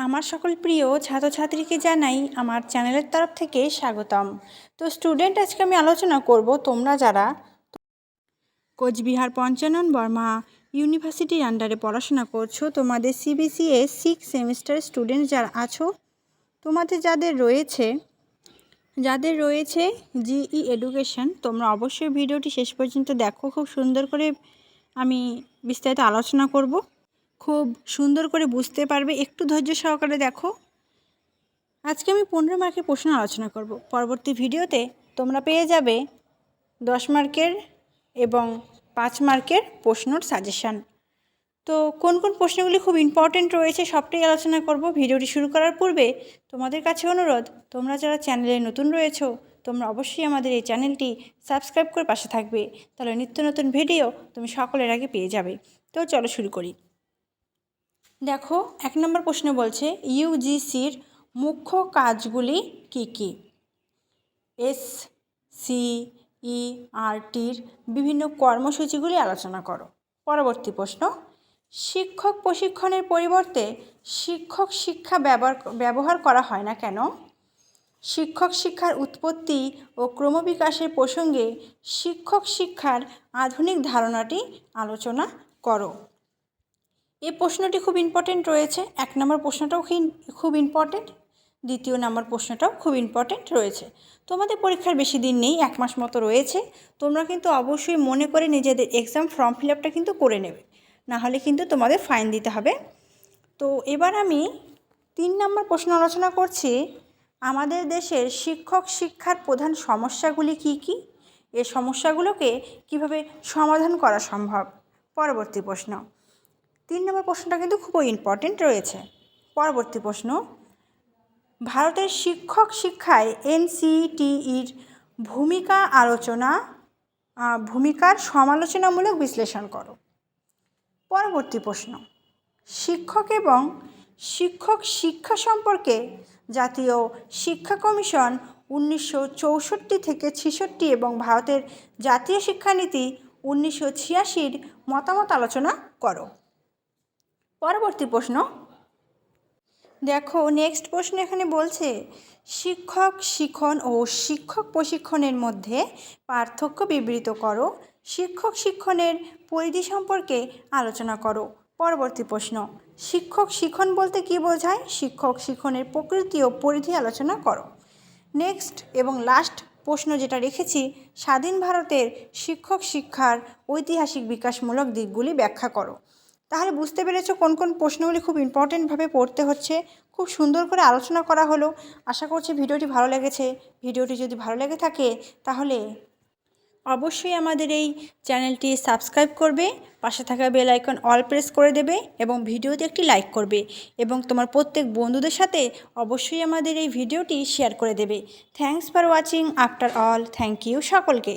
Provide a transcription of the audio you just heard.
আমার সকল প্রিয় ছাত্রছাত্রীকে জানাই আমার চ্যানেলের তরফ থেকে স্বাগতম। তো স্টুডেন্ট, আজকে আমি আলোচনা করব তোমরা যারা কোচবিহার পঞ্চানন বর্মা ইউনিভার্সিটির আন্ডারে পড়াশোনা করছো, তোমাদের সিবিসিএস 6 সেমিস্টার স্টুডেন্ট যারা আছো, তোমাদের যাদের রয়েছে জিই এডুকেশন, তোমরা অবশ্যই ভিডিওটি শেষ পর্যন্ত দেখো। খুব সুন্দর করে আমি বিস্তারিত আলোচনা করব, খুব সুন্দর করে বুঝতে পারবে, একটু ধৈর্য সহকারে দেখো। আজকে আমি 15 মার্কের প্রশ্ন আলোচনা করব। পরবর্তী ভিডিওতে তোমরা পেয়ে যাবে 10 মার্কের এবং 5 মার্কের প্রশ্নর সাজেশান। তো কোন কোন প্রশ্নগুলি খুব ইম্পর্টেন্ট রয়েছে সবটাই আলোচনা করব। ভিডিওটি শুরু করার পূর্বে তোমাদের কাছে অনুরোধ, তোমরা যারা চ্যানেলে নতুন রয়েছো, তোমরা অবশ্যই আমাদের এই চ্যানেলটি সাবস্ক্রাইব করে পাশে থাকবে, তাহলে নিত্য নতুন ভিডিও তুমি সকলের আগে পেয়ে যাবে। তো চলো শুরু করি। দেখো, 1 নম্বর প্রশ্ন বলছে ইউজিসির মুখ্য কাজগুলি কি কি? SCERTর বিভিন্ন কর্মসূচিগুলি আলোচনা করো। পরবর্তী প্রশ্ন, শিক্ষক প্রশিক্ষণের পরিবর্তে শিক্ষক শিক্ষা ব্যবহার করা হয় না কেন? শিক্ষক শিক্ষার উৎপত্তি ও ক্রমবিকাশের প্রসঙ্গে শিক্ষক শিক্ষার আধুনিক ধারণাটি আলোচনা করো। এই প্রশ্নটি খুব ইম্পর্টেন্ট রয়েছে। 1 নম্বর প্রশ্নটাও খুব ইম্পর্টেন্ট, 2 নম্বর প্রশ্নটাও খুব ইম্পর্টেন্ট রয়েছে। তোমাদের পরীক্ষার বেশি দিন নেই, 1 মাস মতো রয়েছে। তোমরা কিন্তু অবশ্যই মনে করে নিজেদের এক্সাম ফর্ম ফিল আপটা কিন্তু করে নেবে, না হলে কিন্তু তোমাদের ফাইন দিতে হবে। তো এবার আমি 3 নম্বর প্রশ্ন আলোচনা করছি, আমাদের দেশের শিক্ষক শিক্ষার প্রধান সমস্যাগুলি কি কি? এই সমস্যাগুলোকে কিভাবে সমাধান করা সম্ভব? পরবর্তী প্রশ্ন, 3 নম্বর প্রশ্নটা কিন্তু খুবই ইম্পর্টেন্ট রয়েছে। পরবর্তী প্রশ্ন, ভারতের শিক্ষক শিক্ষায় NCTEর ভূমিকার সমালোচনামূলক বিশ্লেষণ করো। পরবর্তী প্রশ্ন, শিক্ষক এবং শিক্ষক শিক্ষা সম্পর্কে জাতীয় শিক্ষা কমিশন 1964 থেকে 66 এবং ভারতের জাতীয় শিক্ষানীতি 1986 মতামত আলোচনা করো। পরবর্তী প্রশ্ন, দেখো নেক্সট প্রশ্ন এখানে বলছে শিক্ষক শিক্ষণ ও শিক্ষক প্রশিক্ষণের মধ্যে পার্থক্য বিবৃত করো। শিক্ষক শিক্ষণের পরিধি সম্পর্কে আলোচনা করো। পরবর্তী প্রশ্ন, শিক্ষক শিক্ষণ বলতে কী বোঝায়? শিক্ষক শিক্ষণের প্রকৃতি ও পরিধি আলোচনা করো। নেক্সট এবং লাস্ট প্রশ্ন যেটা রেখেছি, স্বাধীন ভারতের শিক্ষক শিক্ষার ঐতিহাসিক বিকাশমূলক দিকগুলি ব্যাখ্যা করো। তাহলে বুঝতে পেরেছো কোন কোন প্রশ্নগুলি খুব ইম্পর্টেন্টভাবে পড়তে হচ্ছে। খুব সুন্দর করে আলোচনা করা হলো। আশা করছি ভিডিওটি ভালো লেগেছে। ভিডিওটি যদি ভালো লেগে থাকে তাহলে অবশ্যই আমাদের এই চ্যানেলটি সাবস্ক্রাইব করবে, পাশে থাকা বেল আইকন অল প্রেস করে দেবে এবং ভিডিওতে একটি লাইক করবে এবং তোমার প্রত্যেক বন্ধুদের সাথে অবশ্যই আমাদের এই ভিডিওটি শেয়ার করে দেবে। Thanks for watching after all. Thank you সকলকে।